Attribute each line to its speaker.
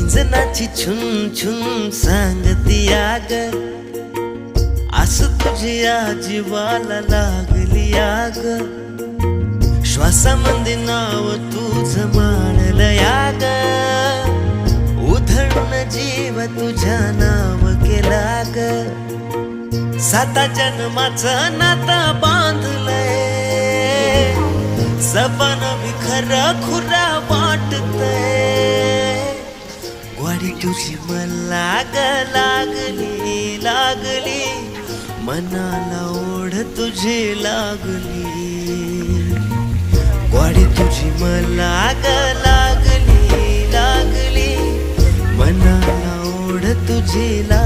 Speaker 1: किंजनाची छुन छुन सांगती आग, आस तुझ्या जीवाला लागली आग. श्वासामध्ये नाव तुझं माळलं याग, उधळून जीव तुझ्या नाव केला ग. 7 जन्माचं नातं बांधलंय, सपन विखर खुरा वाटतंय. ग्वाडी तुझी मला ग लागली लागली, मनाला ओढ तुझी लागली. ग्वाडी तुझी मला ग लागली लागली, मनाला ओढ तुझी लागली.